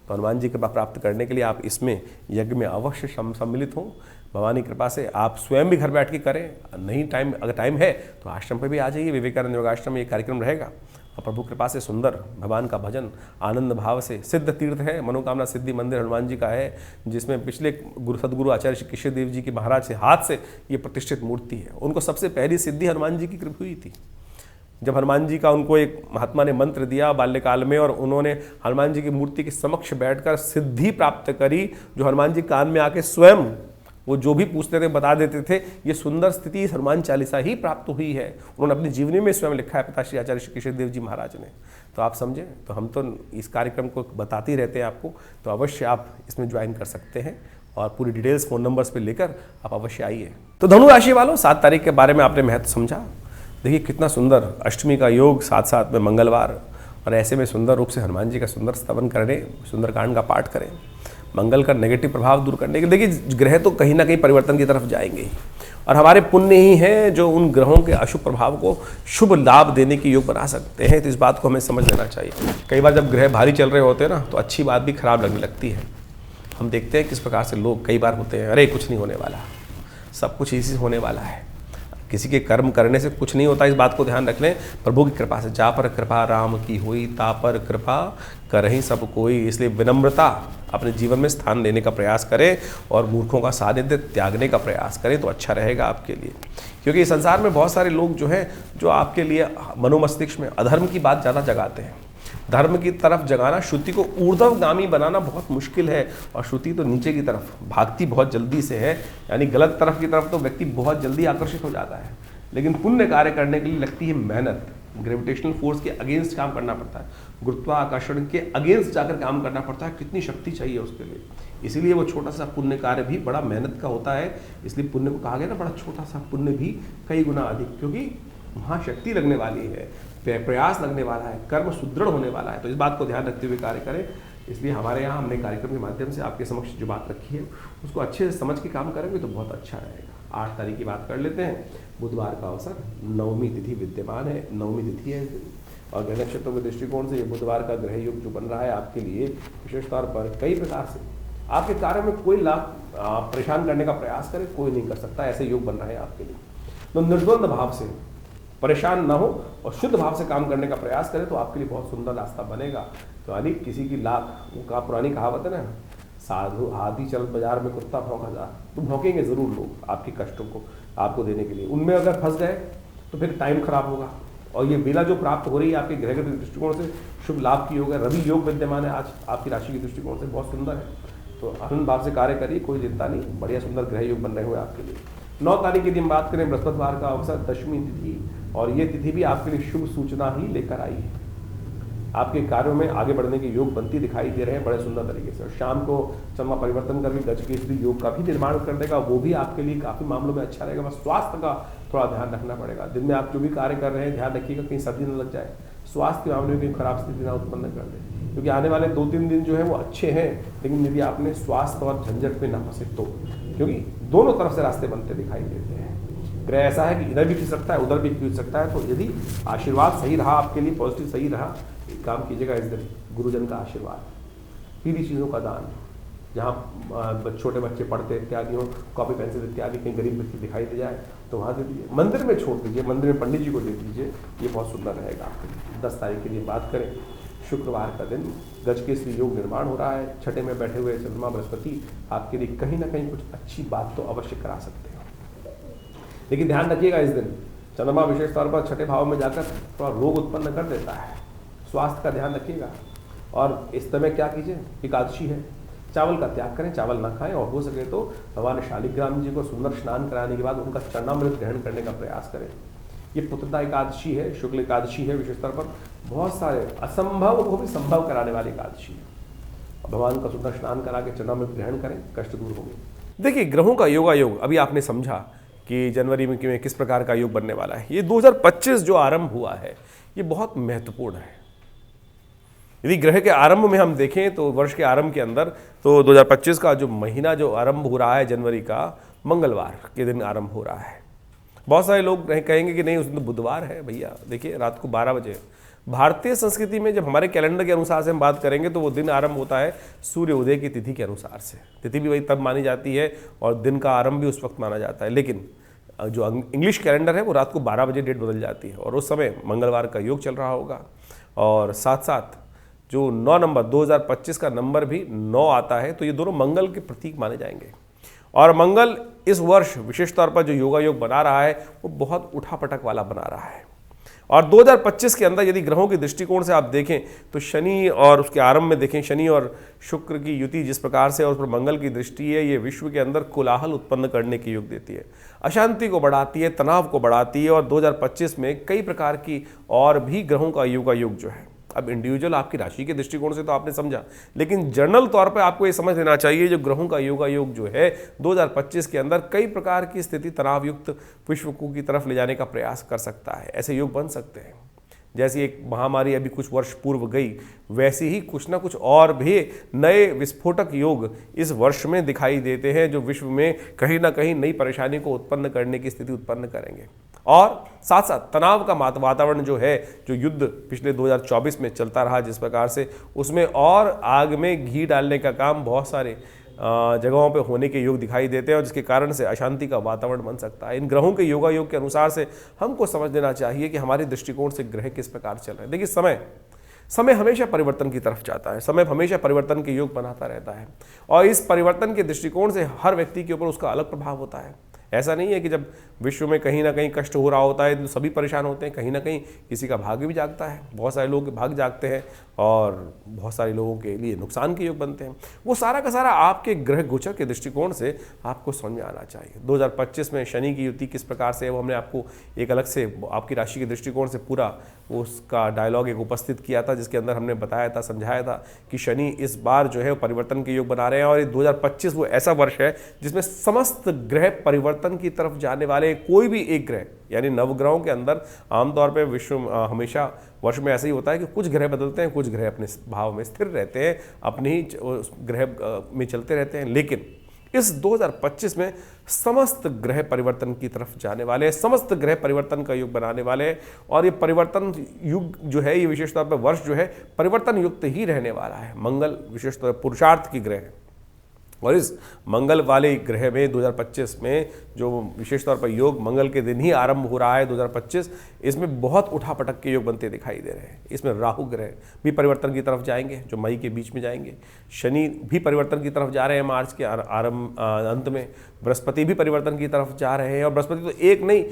तो हनुमान जी कृपा प्राप्त करने के लिए आप इसमें यज्ञ में अवश्य सम्मिलित हों। भगवान की कृपा से आप स्वयं भी घर बैठ के करें, नहीं टाइम, अगर टाइम है तो आश्रम पे भी आ जाइए। विवेकानंद योगाश्रम में ये कार्यक्रम रहेगा और प्रभु कृपा से सुंदर भगवान का भजन आनंद भाव से। सिद्ध तीर्थ है, मनोकामना सिद्धि मंदिर हनुमान जी का है, जिसमें पिछले सदगुरु आचार्य श्री कृष्ण देव जी के महाराज से हाथ से ये प्रतिष्ठित मूर्ति है। उनको सबसे पहली सिद्धि हनुमान जी की कृपा हुई थी। जब हनुमान जी का उनको एक महात्मा ने मंत्र दिया बाल्यकाल में, और उन्होंने हनुमान जी की मूर्ति के समक्ष बैठकर सिद्धि प्राप्त करी, जो हनुमान जी कान में आके स्वयं वो जो भी पूछते थे बता देते थे। ये सुंदर स्थिति हनुमान चालीसा ही प्राप्त हुई है। उन्होंने अपनी जीवनी में स्वयं लिखा है पिताश्री आचार्य श्री केशव देव जी महाराज ने। तो आप समझे, तो हम तो इस कार्यक्रम को बताते ही रहते हैं आपको, तो अवश्य आप इसमें ज्वाइन कर सकते हैं और पूरी डिटेल्स फ़ोन नंबर्स पे लेकर आप अवश्य आइए। तो धनु राशि वालों, 7 तारीख के बारे में आपने महत्व समझा। देखिए कितना सुंदर अष्टमी का योग, साथ साथ में मंगलवार, और ऐसे में सुंदर रूप से हनुमान जी का सुंदर स्तवन करें, सुंदरकांड का पाठ करें, मंगल का नेगेटिव प्रभाव दूर करने के। देखिए ग्रह तो कहीं ना कहीं परिवर्तन की तरफ जाएंगे ही, और हमारे पुण्य ही हैं जो उन ग्रहों के अशुभ प्रभाव को शुभ लाभ देने की योग बना सकते हैं। तो इस बात को हमें समझ लेना चाहिए। कई बार जब ग्रह भारी चल रहे होते हैं ना, तो अच्छी बात भी खराब लगने लगती है। हम देखते हैं किस प्रकार से लोग कई बार होते हैं, अरे कुछ नहीं होने वाला, सब कुछ इसी से होने वाला है। किसी के कर्म करने से कुछ नहीं होता, इस बात को ध्यान रख लें। प्रभु की कृपा से, जा पर कृपा राम की हुई, ता पर कृपा करहीं सब कोई। इसलिए विनम्रता अपने जीवन में स्थान देने का प्रयास करें और मूर्खों का सानिध्य त्यागने का प्रयास करें, तो अच्छा रहेगा आपके लिए। क्योंकि इस संसार में बहुत सारे लोग जो हैं, जो आपके लिए मनोमस्तिष्क में अधर्म की बात ज़्यादा जगाते हैं। धर्म की तरफ जगाना, श्रुति को ऊर्ध्वगामी बनाना बहुत मुश्किल है, और श्रुति तो नीचे की तरफ भागती बहुत जल्दी से है, यानी गलत तरफ की तरफ तो व्यक्ति बहुत जल्दी आकर्षित हो जाता है। लेकिन पुण्य कार्य करने के लिए लगती है मेहनत, ग्रेविटेशनल फोर्स के अगेंस्ट काम करना पड़ता है, गुरुत्वाकर्षण के अगेंस्ट जाकर काम करना पड़ता है। कितनी शक्ति चाहिए उसके लिए, इसीलिए वो छोटा सा पुण्य कार्य भी बड़ा मेहनत का होता है। इसलिए पुण्य को कहा गया ना, बड़ा छोटा सा पुण्य भी कई गुना अधिक, क्योंकि वहाँ शक्ति लगने वाली है, प्रयास लगने वाला है, कर्म सुदृढ़ होने वाला है। तो इस बात को ध्यान रखते हुए कार्य करें। इसलिए हमारे यहाँ हमने कार्यक्रम के माध्यम से आपके समक्ष जो बात रखी है उसको अच्छे से समझ के काम करेंगे तो बहुत अच्छा रहेगा। 8 तारीख की बात कर लेते हैं। बुधवार का अवसर, नवमी तिथि विद्यमान है, नवमी तिथि है, और ग्रह नक्षत्रों के दृष्टिकोण से ये बुधवार का ग्रह योग जो बन रहा है आपके लिए विशेष तौर पर कई प्रकार से आपके कार्य में कोई लाभ परेशान करने का प्रयास करे, कोई नहीं कर सकता, ऐसे योग बन रहा है आपके लिए। तो निर्द्वंद भाव से परेशान ना हो और शुद्ध भाव से काम करने का प्रयास करें तो आपके लिए बहुत सुंदर रास्ता बनेगा। तो यानी किसी की लाख, वो का पुरानी कहावत है ना, साधु हाथी चल बाजार में कुत्ता भौंक हजार, तो भौंकेंगे जरूर लोग आपके कष्टों को आपको देने के लिए। उनमें अगर फंस गए तो फिर टाइम खराब होगा। और ये बेला जो प्राप्त हो रही है आपके ग्रह के दृष्टिकोण से शुभ लाभ की योग है। रवि योग विद्यमान है आज आपकी राशि के दृष्टिकोण से, बहुत सुंदर है। तो आनंद भाव से कार्य करिए, कोई चिंता नहीं, बढ़िया सुंदर ग्रह योग बन रहे हुए आपके लिए। 9 तारीख की दिन बात करें, बृहस्पतिवार का अवसर, दशमी तिथि, और ये तिथि भी आपके लिए शुभ सूचना ही लेकर आई है। आपके कार्यों में आगे बढ़ने के योग बनती दिखाई दे रहे हैं बड़े सुंदर तरीके से। और शाम को चंद्रमा परिवर्तन करके गजकेसरी योग का भी निर्माण कर देगा, वो भी आपके लिए काफी मामलों में अच्छा रहेगा। बस स्वास्थ्य का थोड़ा ध्यान रखना पड़ेगा। दिन में आप जो भी कार्य कर रहे हैं ध्यान रखिएगा कहीं सर्दी न लग जाए, स्वास्थ्य के मामले में कहीं खराब स्थिति ना उत्पन्न कर दे, क्योंकि आने वाले 2-3 दिन जो है वो अच्छे हैं, लेकिन यदि आपने स्वास्थ्य और झंझट में ना फंसे तो, क्योंकि दोनों तरफ से रास्ते बनते दिखाई देते हैं। ग्रह ऐसा है कि इधर भी खींच सकता है, उधर भी खींच सकता है। तो यदि आशीर्वाद सही रहा आपके लिए, पॉजिटिव सही रहा, एक काम कीजिएगा इस दिन, गुरुजन का आशीर्वाद, पीली चीज़ों का दान, जहाँ छोटे बच्चे पढ़ते इत्यादि हो, कॉपी पेंसिल इत्यादि कहीं गरीब व्यक्ति दिखाई दे जाए तो वहाँ दे दीजिए, मंदिर में छोड़ दीजिए, मंदिर में पंडित जी को दे दीजिए, ये बहुत सुंदर रहेगा आपके लिए। 10 तारीख के लिए बात करें, शुक्रवार का दिन, गजकेसरी योग निर्माण हो रहा है। छठे में बैठे हुए चंद्रमा बृहस्पति आपके लिए कहीं ना कहीं कुछ अच्छी बात तो अवश्य करा सकते हो, लेकिन ध्यान रखिएगा इस दिन चंद्रमा विशेष तौर पर छठे भाव में जाकर थोड़ा रोग उत्पन्न कर देता है, स्वास्थ्य का ध्यान रखिएगा। और इस समय क्या कीजिए, एकादशी है, चावल का त्याग करें, चावल ना खाएं, और हो सके तो भगवान शालिग्राम जी को सुंदर स्नान कराने के बाद उनका चरणामृत ग्रहण करने का प्रयास करें। ये पुत्रदा एकादशी है, शुक्ल एकादशी है, विशेष तौर पर बहुत सारे असंभव को भी संभव कराने वाली एकादशी है। भगवान का सुंदर स्नान करा के चरणामृत ग्रहण करें, कष्ट दूर होंगे। देखिए ग्रहों का योगा योग अभी आपने समझा कि जनवरी में किस प्रकार का योग बनने वाला है। ये 2025 जो आरंभ हुआ है ये बहुत महत्वपूर्ण है। यदि ग्रह के आरंभ में हम देखें तो वर्ष के आरंभ के अंदर तो 2025 का जो महीना जो आरंभ हो रहा है जनवरी का, मंगलवार के दिन आरंभ हो रहा है। बहुत सारे लोग कहेंगे कि नहीं उस दिन तो बुधवार है। भैया देखिए रात को 12 बजे भारतीय संस्कृति में जब हमारे कैलेंडर के अनुसार से हम बात करेंगे तो वो दिन आरंभ होता है सूर्य उदय की तिथि के अनुसार से। तिथि भी वही तब मानी जाती है और दिन का आरंभ भी उस वक्त माना जाता है, लेकिन जो इंग्लिश कैलेंडर है वो रात को 12 बजे डेट बदल जाती है और उस समय मंगलवार का योग चल रहा होगा। और साथ साथ जो 9 नंबर 2025 का नंबर भी 9 आता है, तो ये दोनों मंगल के प्रतीक माने जाएंगे। और मंगल इस वर्ष विशेष तौर पर जो योगा योग बना रहा है वो बहुत उठापटक वाला बना रहा है और 2025 के अंदर यदि ग्रहों के दृष्टिकोण से आप देखें तो शनि और उसके आरंभ में देखें, शनि और शुक्र की युति जिस प्रकार से और उस पर मंगल की दृष्टि है, ये विश्व के अंदर कोलाहल उत्पन्न करने के योग देती है, अशांति को बढ़ाती है, तनाव को बढ़ाती है। और 2025 में कई प्रकार की और भी ग्रहों का योग जो है, अब इंडिविजुअल आपकी राशि के दृष्टिकोण से तो आपने समझा, लेकिन जनरल तौर पर आपको ये समझ लेना चाहिए जो ग्रहों का योग जो है 2025 के अंदर कई प्रकार की स्थिति तनाव युक्त विश्व को की तरफ ले जाने का प्रयास कर सकता है। ऐसे योग बन सकते हैं जैसी एक महामारी अभी कुछ वर्ष पूर्व गई, वैसे ही कुछ ना कुछ और भी नए विस्फोटक योग इस वर्ष में दिखाई देते हैं जो विश्व में कहीं ना कहीं नई परेशानी को उत्पन्न करने की स्थिति उत्पन्न करेंगे। और साथ साथ तनाव का वातावरण जो है, जो युद्ध पिछले 2024 में चलता रहा जिस प्रकार से, उसमें और आग में घी डालने का काम बहुत सारे जगहों पे होने के योग दिखाई देते हैं और जिसके कारण से अशांति का वातावरण बन सकता है। इन ग्रहों के योग के अनुसार से हमको समझ लेना चाहिए कि हमारे दृष्टिकोण से ग्रह किस प्रकार चल रहे हैं। देखिए, समय हमेशा परिवर्तन की तरफ जाता है, समय हमेशा परिवर्तन के योग बनाता रहता है और इस परिवर्तन के दृष्टिकोण से हर व्यक्ति के ऊपर उसका अलग प्रभाव होता है। ऐसा नहीं है कि जब विश्व में कहीं ना कहीं कष्ट हो रहा होता है तो सभी परेशान होते हैं, कहीं ना कहीं किसी का भाग्य भी जागता है, बहुत सारे लोग भाग जागते हैं और बहुत सारे लोगों के लिए नुकसान के योग बनते हैं। वो सारा का सारा आपके ग्रह गोचर के दृष्टिकोण से आपको समझ में आना चाहिए। 2025 में शनि की युति किस प्रकार से है वो हमने आपको एक अलग से आपकी राशि के दृष्टिकोण से पूरा उसका डायलॉग एक उपस्थित किया था, जिसके अंदर हमने बताया था, समझाया था कि शनि इस बार जो है परिवर्तन के योग बना रहे हैं और ये 2025 वो ऐसा वर्ष है जिसमें समस्त ग्रह परिवर्तन की तरफ जाने वाले। कोई भी एक ग्रह, यानी नवग्रहों के अंदर आमतौर पर विश्व हमेशा वर्ष में ऐसा ही होता है कि कुछ ग्रह बदलते हैं, कुछ ग्रह अपने भाव में स्थिर रहते हैं, अपने ही ग्रह में चलते रहते हैं। लेकिन इस 2025 में समस्त ग्रह परिवर्तन की तरफ जाने वाले हैं, समस्त ग्रह परिवर्तन का युग बनाने वाले हैं और ये परिवर्तन युग जो है, ये विशेष तौर पर वर्ष जो है परिवर्तन युक्त ही रहने वाला है। मंगल विशेष तौर पर पुरुषार्थ की ग्रह है और इस मंगल वाले ग्रह में 2025 में जो विशेष तौर पर योग मंगल के दिन ही आरंभ हो रहा है 2025, इसमें बहुत उठापटक के योग बनते दिखाई दे रहे हैं। इसमें राहु ग्रह भी परिवर्तन की तरफ जाएंगे जो मई के बीच में जाएंगे, शनि भी परिवर्तन की तरफ जा रहे हैं मार्च के अंत में, बृहस्पति भी परिवर्तन की तरफ जा रहे हैं और बृहस्पति तो एक नहीं,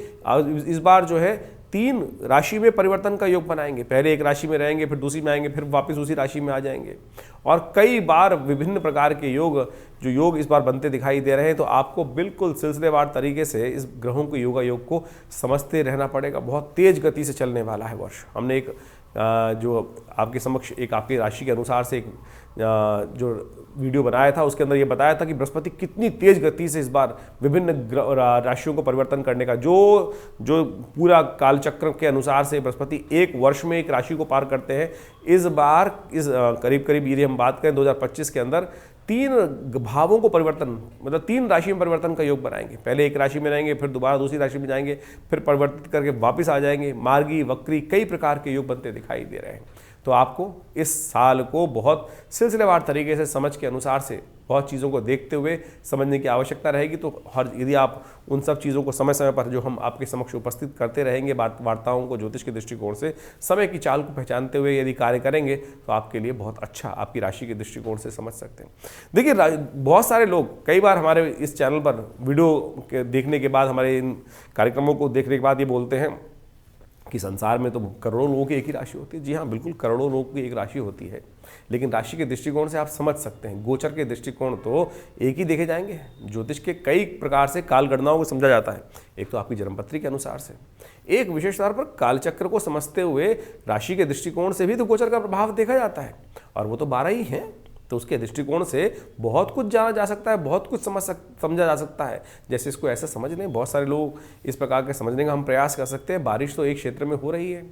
इस बार जो है 3 राशि में परिवर्तन का योग बनाएंगे। पहले एक राशि में रहेंगे, फिर दूसरी में आएंगे, फिर वापस उसी राशि में आ जाएंगे और कई बार विभिन्न प्रकार के योग इस बार बनते दिखाई दे रहे हैं। तो आपको बिल्कुल सिलसिलेवार तरीके से इस ग्रहों के योग को समझते रहना पड़ेगा। बहुत तेज गति से चलने वाला है वर्ष। हमने एक जो आपके समक्ष एक आपकी राशि के अनुसार से एक जो वीडियो बनाया था, उसके अंदर ये बताया था कि बृहस्पति कितनी तेज गति से इस बार विभिन्न राशियों को परिवर्तन करने का जो पूरा कालचक्र के अनुसार से बृहस्पति एक वर्ष में एक राशि को पार करते हैं। इस बार इस करीब यदि हम बात करें 2025 के अंदर 3 भावों को परिवर्तन, मतलब 3 राशि में परिवर्तन का योग बनाएंगे। पहले एक राशि में रहेंगे, फिर दोबारा दूसरी राशि में जाएंगे, फिर परिवर्तित करके वापस आ जाएंगे। मार्गी, वक्री, कई प्रकार के योग बनते दिखाई दे रहे हैं। तो आपको इस साल को बहुत सिलसिलेवार तरीके से समझ के अनुसार से बहुत चीज़ों को देखते हुए समझने की आवश्यकता रहेगी। तो यदि आप उन सब चीज़ों को समय समय पर जो हम आपके समक्ष उपस्थित करते रहेंगे वार्ताओं को ज्योतिष के दृष्टिकोण से समय की चाल को पहचानते हुए यदि कार्य करेंगे तो आपके लिए बहुत अच्छा आपकी राशि के दृष्टिकोण से समझ सकते हैं। देखिए, बहुत सारे लोग कई बार हमारे इस चैनल पर वीडियो देखने के बाद, हमारे इन कार्यक्रमों को देखने के बाद ये बोलते हैं कि संसार में तो करोड़ों लोगों की एक ही राशि होती है। जी हाँ, बिल्कुल करोड़ों लोगों की एक राशि होती है, लेकिन राशि के दृष्टिकोण से आप समझ सकते हैं। गोचर के दृष्टिकोण तो एक ही देखे जाएंगे। ज्योतिष के कई प्रकार से काल गणनाओं को समझा जाता है। एक तो आपकी जन्मपत्री के अनुसार से, एक विशेष तौर पर कालचक्र को समझते हुए राशि के दृष्टिकोण से भी तो गोचर का प्रभाव देखा जाता है और वो तो 12 ही हैं। तो उसके दृष्टिकोण से बहुत कुछ जाना जा सकता है, बहुत कुछ समझा जा सकता है। जैसे इसको ऐसे समझ लें, बहुत सारे लोग इस प्रकार के समझने का हम प्रयास कर सकते हैं। बारिश तो एक क्षेत्र में हो रही है,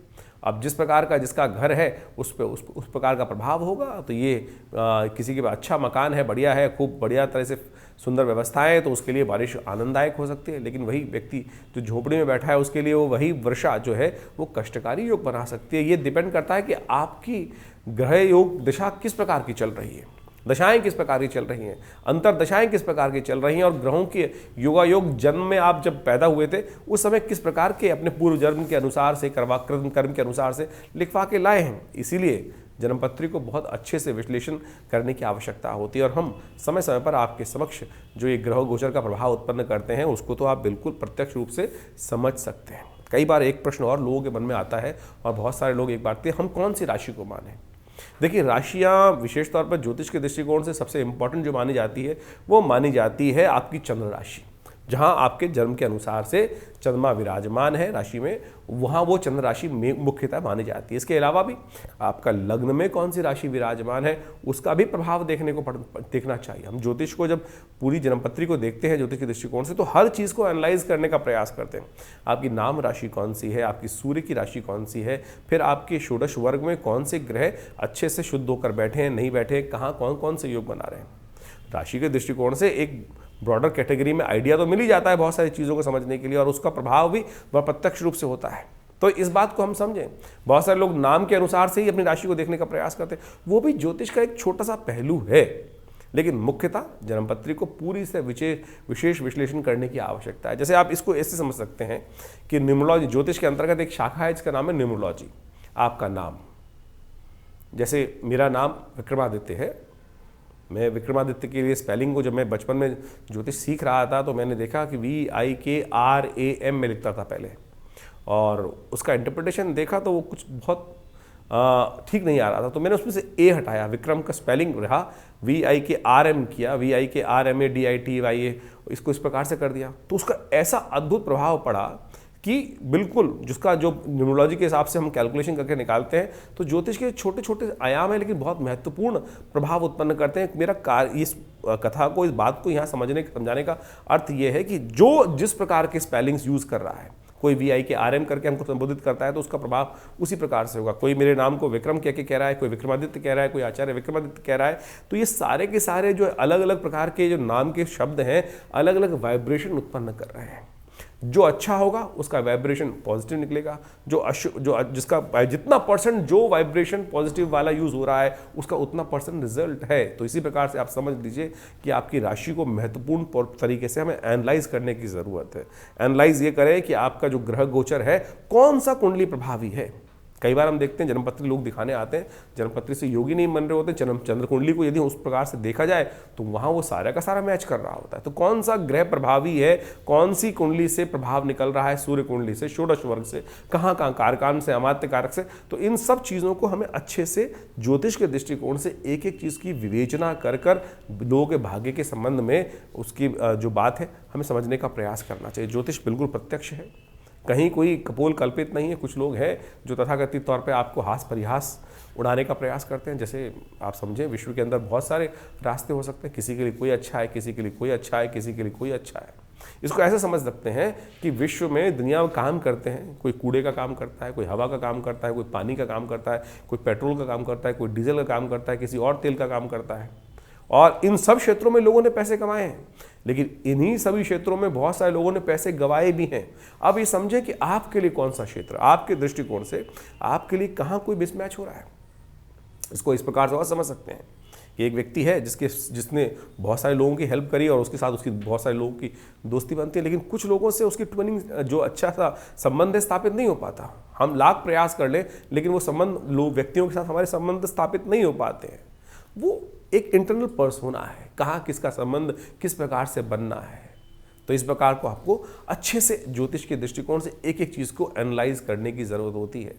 अब जिस प्रकार का जिसका घर है उस प्रकार का प्रभाव होगा। तो ये किसी के पास अच्छा मकान है, बढ़िया है, खूब बढ़िया तरह से सुंदर व्यवस्थाएं है, तो उसके लिए बारिश आनंददायक हो सकती है। लेकिन वही व्यक्ति जो झोपड़ी में बैठा है उसके लिए वही वर्षा जो है वो कष्टकारी योग बना सकती है। ये डिपेंड करता है कि आपकी ग्रह योग दशा किस प्रकार की चल रही है, दशाएं किस प्रकार की चल रही हैं, अंतर दशाएं किस प्रकार की चल रही हैं और ग्रहों के योगायोग जन्म में आप जब पैदा हुए थे उस समय किस प्रकार के अपने पूर्व जन्म के अनुसार से कर्म के अनुसार से लिखवा के लाए हैं। इसीलिए जन्मपत्री को बहुत अच्छे से विश्लेषण करने की आवश्यकता होती है और हम समय समय पर आपके समक्ष जो ये ग्रह गोचर का प्रभाव उत्पन्न करते हैं उसको तो आप बिल्कुल प्रत्यक्ष रूप से समझ सकते हैं। कई बार एक प्रश्न और लोगों के मन में आता है और बहुत सारे लोग एक बात कहते हैं, हम कौन सी राशि को माने। देखिए, राशियाँ विशेष तौर पर ज्योतिष के दृष्टिकोण से सबसे इंपॉर्टेंट जो मानी जाती है वो मानी जाती है आपकी चंद्र राशि। जहाँ आपके जन्म के अनुसार से चंद्रमा विराजमान है राशि में, वहाँ वो चंद्र राशि में मुख्यतः मानी जाती है। इसके अलावा भी आपका लग्न में कौन सी राशि विराजमान है उसका भी प्रभाव देखना चाहिए। हम ज्योतिष को जब पूरी जन्मपत्री को देखते हैं ज्योतिष के दृष्टिकोण से, तो हर चीज़ को एनालाइज करने का प्रयास करते हैं। आपकी नाम राशि कौन सी है, आपकी सूर्य की राशि कौन सी है, फिर आपके षोडश वर्ग में कौन से ग्रह अच्छे से शुद्ध होकर बैठे हैं, नहीं बैठे, कहाँ कौन कौन से योग बना रहे हैं। राशि के दृष्टिकोण से एक ब्रॉडर कैटेगरी में आइडिया तो मिल ही जाता है बहुत सारी चीज़ों को समझने के लिए, और उसका प्रभाव भी वह प्रत्यक्ष रूप से होता है। तो इस बात को हम समझें। बहुत सारे लोग नाम के अनुसार से ही अपनी राशि को देखने का प्रयास करते हैं, वो भी ज्योतिष का एक छोटा सा पहलू है, लेकिन मुख्यतः जन्मपत्री को पूरी से विशेष विश्लेषण करने की आवश्यकता है। जैसे आप इसको ऐसे समझ सकते हैं कि न्यूमरोलॉजी ज्योतिष के अंतर्गत एक शाखा है जिसका नाम है न्यूमरोलॉजी। आपका नाम, जैसे मेरा नाम विक्रमादित्य है, मैं विक्रमादित्य के लिए स्पेलिंग को जब मैं बचपन में ज्योतिष सीख रहा था तो मैंने देखा कि VIKRAM में लिखता था पहले, और उसका इंटरप्रिटेशन देखा तो वो कुछ बहुत ठीक नहीं आ रहा था, तो मैंने उसमें से ए हटाया, विक्रम का स्पेलिंग रहा, VIKRM किया, VIKRMADITYA, इसको इस प्रकार से कर दिया। तो उसका ऐसा अद्भुत प्रभाव पड़ा कि बिल्कुल जिसका जो न्यूमरोलॉजी के हिसाब से हम कैलकुलेशन करके निकालते हैं, तो ज्योतिष के छोटे छोटे आयाम है लेकिन बहुत महत्वपूर्ण प्रभाव उत्पन्न करते हैं। मेरा कार्य इस कथा को, इस बात को यहाँ समझाने का अर्थ ये है कि जो जिस प्रकार के स्पेलिंग्स यूज़ कर रहा है, कोई VIKRM करके हमको संबोधित करता है तो उसका प्रभाव उसी प्रकार से होगा। कोई मेरे नाम को विक्रम कह के कह रहा है, कोई विक्रमादित्य कह रहा है, कोई आचार्य विक्रमादित्य कह रहा है, तो ये सारे के सारे जो अलग अलग प्रकार के जो नाम के शब्द हैं अलग अलग वाइब्रेशन उत्पन्न कर रहे हैं। जो अच्छा होगा उसका वाइब्रेशन पॉजिटिव निकलेगा, जिसका जितना परसेंट जो वाइब्रेशन पॉजिटिव वाला यूज हो रहा है उसका उतना परसेंट रिजल्ट है। तो इसी प्रकार से आप समझ लीजिए कि आपकी राशि को महत्वपूर्ण तरीके से हमें एनालाइज करने की जरूरत है। एनालाइज ये करें कि आपका जो ग्रह गोचर है कौन सा कुंडली प्रभावी है। कई बार हम देखते हैं जन्मपत्री लोग दिखाने आते हैं, जन्मपत्री से योगी नहीं बन रहे होते, चंद्र कुंडली को यदि उस प्रकार से देखा जाए तो वहाँ वो सारा का सारा मैच कर रहा होता है। तो कौन सा ग्रह प्रभावी है, कौन सी कुंडली से प्रभाव निकल रहा है, सूर्य कुंडली से, षोडश वर्ग से, कहाँ कारकान से, अमात्य कारक से, तो इन सब चीज़ों को हमें अच्छे से ज्योतिष के दृष्टिकोण से एक एक चीज़ की विवेचना कर लोगों के भाग्य के संबंध में उसकी जो बात है हमें समझने का प्रयास करना चाहिए। ज्योतिष बिल्कुल प्रत्यक्ष है, कहीं कोई कपोल कल्पित नहीं है। कुछ लोग हैं जो तथाकथित तौर पे आपको हास परिहास उड़ाने का प्रयास करते हैं। जैसे आप समझें, विश्व के अंदर बहुत सारे रास्ते हो सकते हैं, किसी के लिए कोई अच्छा है, किसी के लिए कोई अच्छा है, किसी के लिए कोई अच्छा है। इसको ऐसे समझ सकते हैं कि विश्व में दुनिया में काम करते हैं, कोई कूड़े का काम करता है, कोई हवा का काम करता है, कोई पानी का काम करता है, कोई पेट्रोल का काम करता है, कोई डीजल का काम करता है, किसी और तेल का काम करता है, और इन सब क्षेत्रों में लोगों ने पैसे कमाए हैं, लेकिन इन्हीं सभी क्षेत्रों में बहुत सारे लोगों ने पैसे गंवाए भी हैं। अब ये समझें कि आपके लिए कौन सा क्षेत्र, आपके दृष्टिकोण से आपके लिए कहाँ कोई मिसमैच हो रहा है। इसको इस प्रकार से और समझ सकते हैं कि एक व्यक्ति है जिसने बहुत सारे लोगों की हेल्प करी और उसके साथ उसकी बहुत सारे लोगों की दोस्ती बनती है, लेकिन कुछ लोगों से उसकी ट्विनिंग जो अच्छा सा संबंध है स्थापित नहीं हो पाता। हम लाख प्रयास कर लें लेकिन वो संबंध व्यक्तियों के साथ हमारे संबंध स्थापित नहीं हो पाते हैं। वो एक इंटरनल पर्सोना है, कहाँ किसका संबंध किस प्रकार से बनना है। तो इस प्रकार को आपको अच्छे से ज्योतिष के दृष्टिकोण से एक एक चीज़ को एनालाइज करने की ज़रूरत होती है।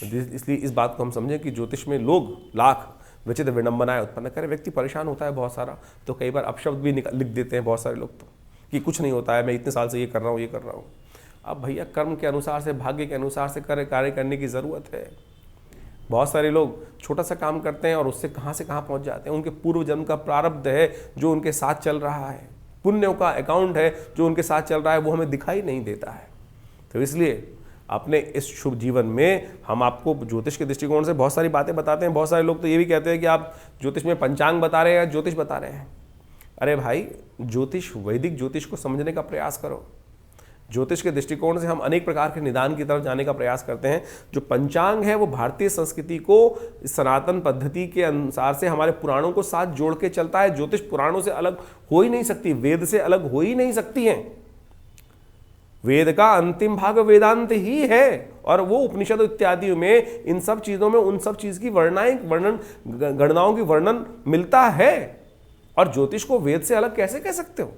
इसलिए इस बात को हम समझें कि ज्योतिष में लोग लाख विचित्र विडंबनाएं उत्पन्न करें। व्यक्ति परेशान होता है बहुत सारा, तो कई बार अपशब्द भी लिख देते हैं बहुत सारे लोग, तो कि कुछ नहीं होता है, मैं इतने साल से ये कर रहा हूँ, ये कर रहा हूँ। अब भैया कर्म के अनुसार से, भाग्य के अनुसार से कार्य करने की ज़रूरत है। बहुत सारे लोग छोटा सा काम करते हैं और उससे कहाँ पहुँच जाते हैं। उनके पूर्व जन्म का प्रारब्ध है जो उनके साथ चल रहा है, पुण्यों का अकाउंट है जो उनके साथ चल रहा है, वो हमें दिखाई नहीं देता है। तो इसलिए अपने इस शुभ जीवन में हम आपको ज्योतिष के दृष्टिकोण से बहुत सारी बातें बताते हैं। बहुत सारे लोग तो ये भी कहते हैं कि आप ज्योतिष में पंचांग बता रहे हैं या ज्योतिष बता रहे हैं। अरे भाई, ज्योतिष, वैदिक ज्योतिष को समझने का प्रयास करो। ज्योतिष के दृष्टिकोण से हम अनेक प्रकार के निदान की तरफ जाने का प्रयास करते हैं। जो पंचांग है वो भारतीय संस्कृति को सनातन पद्धति के अनुसार से हमारे पुराणों को साथ जोड़ के चलता है। ज्योतिष पुराणों से अलग हो ही नहीं सकती, वेद से अलग हो ही नहीं सकती है। वेद का अंतिम भाग वेदांत ही है, और वो उपनिषद इत्यादि में इन सब चीजों में उन सब चीज की गणनाओं की वर्णन मिलता है। और ज्योतिष को वेद से अलग कैसे कह सकते हो?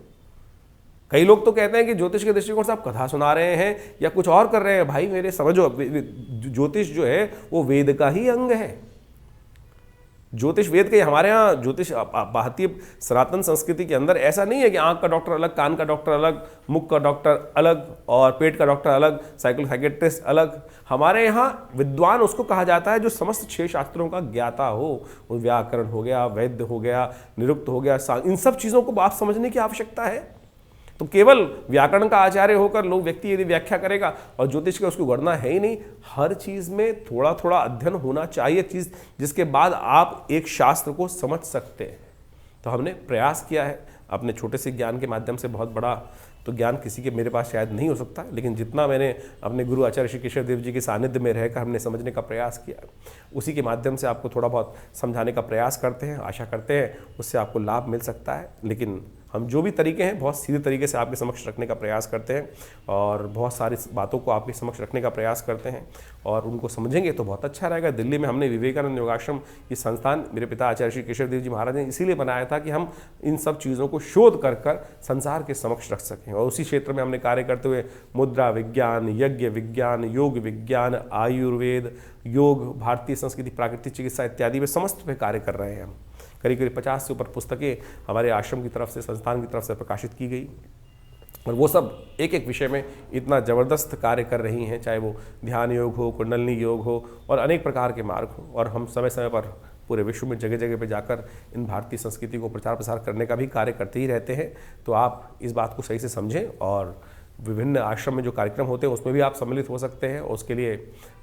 कई लोग तो कहते हैं कि ज्योतिष के दृष्टिकोण से आप कथा सुना रहे हैं या कुछ और कर रहे हैं। भाई मेरे समझो, ज्योतिष जो है वो वेद का ही अंग है। ज्योतिष वेद के, हमारे यहाँ ज्योतिष भारतीय सनातन संस्कृति के अंदर ऐसा नहीं है कि आंख का डॉक्टर अलग, कान का डॉक्टर अलग, मुख का डॉक्टर अलग और पेट का डॉक्टर अलग, साइकियाट्रिस्ट अलग। हमारे यहाँ विद्वान उसको कहा जाता है जो समस्त 6 शास्त्रों का ज्ञाता हो। वो व्याकरण हो गया, वैद्य हो गया, निरुक्त हो गया, इन सब चीज़ों को आप समझने की आवश्यकता है। तो केवल व्याकरण का आचार्य होकर लोग व्यक्ति यदि व्याख्या करेगा और ज्योतिष का उसको गणना है ही नहीं। हर चीज में थोड़ा थोड़ा अध्ययन होना चाहिए, चीज जिसके बाद आप एक शास्त्र को समझ सकते हैं। तो हमने प्रयास किया है अपने छोटे से ज्ञान के माध्यम से। बहुत बड़ा तो ज्ञान किसी के मेरे पास शायद नहीं हो सकता, लेकिन जितना मैंने अपने गुरु आचार्य श्री केशव देव जी के सानिध्य में रहकर हमने समझने का प्रयास किया, उसी के माध्यम से आपको थोड़ा बहुत समझाने का प्रयास करते हैं। आशा करते हैं उससे आपको लाभ मिल सकता है। लेकिन हम जो भी तरीके हैं बहुत सीधे तरीके से आपके समक्ष रखने का प्रयास करते हैं और बहुत सारी बातों को आपके समक्ष रखने का प्रयास करते हैं और उनको समझेंगे तो बहुत अच्छा रहेगा। दिल्ली में हमने विवेकानंद योगाश्रम ये संस्थान मेरे पिता आचार्य श्री केशव देव जी महाराज ने इसीलिए बनाया था कि हम इन सब चीज़ों को शोध कर संसार के समक्ष रख सकें। और उसी क्षेत्र में हमने कार्य करते हुए मुद्रा विज्ञान, यज्ञ विज्ञान, योग विज्ञान, आयुर्वेद, योग, भारतीय संस्कृति, प्राकृतिक चिकित्सा इत्यादि में समस्त पे कार्य कर रहे हैं हम। करीब करीब 50 से ऊपर पुस्तकें हमारे आश्रम की तरफ से, संस्थान की तरफ से प्रकाशित की गई और वो सब एक एक विषय में इतना ज़बरदस्त कार्य कर रही हैं, चाहे वो ध्यान योग हो, कुंडलनी योग हो और अनेक प्रकार के मार्ग हो। और हम समय समय पर पूरे विश्व में जगह जगह पे जाकर इन भारतीय संस्कृति को प्रचार प्रसार करने का भी कार्य करते ही रहते हैं। तो आप इस बात को सही से समझें और विभिन्न आश्रम में जो कार्यक्रम होते हैं उसमें भी आप सम्मिलित हो सकते हैं। उसके लिए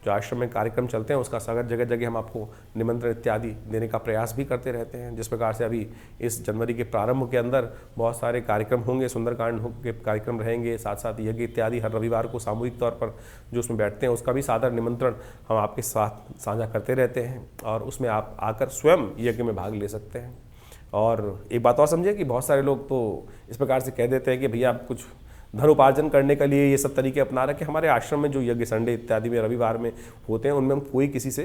जो आश्रम में कार्यक्रम चलते हैं उसका सागर जगह जगह हम आपको निमंत्रण इत्यादि देने का प्रयास भी करते रहते हैं। जिस प्रकार से अभी इस जनवरी के प्रारंभ के अंदर बहुत सारे कार्यक्रम होंगे, सुंदरकांड के कार्यक्रम रहेंगे, साथ साथ यज्ञ इत्यादि हर रविवार को सामूहिक तौर पर जो उसमें बैठते हैं उसका भी सादर निमंत्रण हम आपके साथ साझा करते रहते हैं और उसमें आप आकर स्वयं यज्ञ में भाग ले सकते हैं। और एक बात और समझिए कि बहुत सारे लोग तो इस प्रकार से कह देते हैं कि भैया आप कुछ धन उपार्जन करने के लिए ये सब तरीके अपना रखे। हमारे आश्रम में जो यज्ञ संडे इत्यादि में रविवार में होते हैं उनमें हम कोई किसी से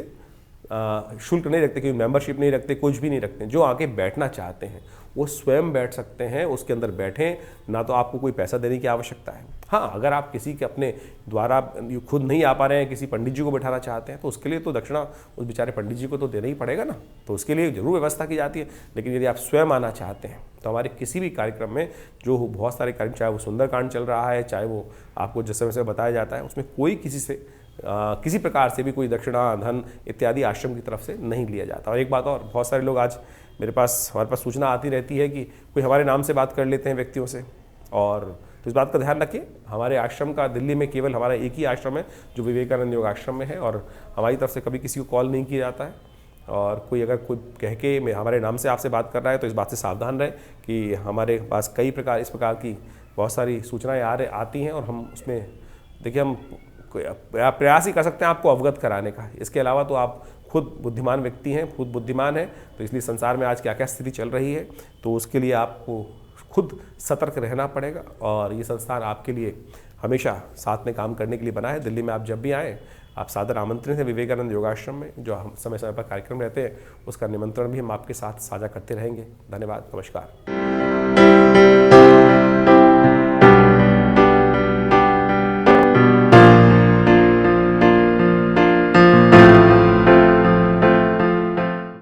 शुल्क नहीं रखते, कोई मेंबरशिप नहीं रखते, कुछ भी नहीं रखते। जो आके बैठना चाहते हैं वो स्वयं बैठ सकते हैं, उसके अंदर बैठें, ना तो आपको कोई पैसा देने की आवश्यकता है। हाँ, अगर आप किसी के अपने द्वारा खुद नहीं आ पा रहे हैं, किसी पंडित जी को बैठाना चाहते हैं तो उसके लिए तो दक्षिणा उस बेचारे पंडित जी को तो देना ही पड़ेगा ना, तो उसके लिए जरूर व्यवस्था की जाती है। लेकिन यदि आप स्वयं आना चाहते हैं तो हमारे किसी भी कार्यक्रम में जो बहुत सारे कार्यक्रम, चाहे वो सुंदरकांड चल रहा है, चाहे वो आपको जिस समय से बताया जाता है, उसमें कोई किसी से किसी प्रकार से भी कोई दक्षिणा, धन इत्यादि आश्रम की तरफ से नहीं लिया जाता। और एक बात और, बहुत सारे लोग आज हमारे पास सूचना आती रहती है कि कोई हमारे नाम से बात कर लेते हैं व्यक्तियों से, और तो इस बात का ध्यान रखिए। हमारे आश्रम का दिल्ली में केवल हमारा एक ही आश्रम है जो विवेकानंद योग आश्रम में है और हमारी तरफ से कभी किसी को कॉल नहीं किया जाता है। और कोई अगर कोई कह के हमारे नाम से आपसे बात कर रहा है तो इस बात से सावधान रहे कि हमारे पास कई प्रकार इस प्रकार की बहुत सारी सूचनाएँ आती हैं और हम उसमें देखिए हम प्रयास ही कर सकते हैं आपको अवगत कराने का। इसके अलावा तो आप खुद बुद्धिमान व्यक्ति हैं, खुद बुद्धिमान हैं, तो इसलिए संसार में आज क्या क्या स्थिति चल रही है तो उसके लिए आपको खुद सतर्क रहना पड़ेगा। और ये संस्थान आपके लिए हमेशा साथ में काम करने के लिए बना है। दिल्ली में आप जब भी आएँ आप सादर आमंत्रित हैं विवेकानंद योगाश्रम में, जो हम समय समय पर कार्यक्रम रहते हैं उसका निमंत्रण भी हम आपके साथ साझा करते रहेंगे। धन्यवाद, नमस्कार।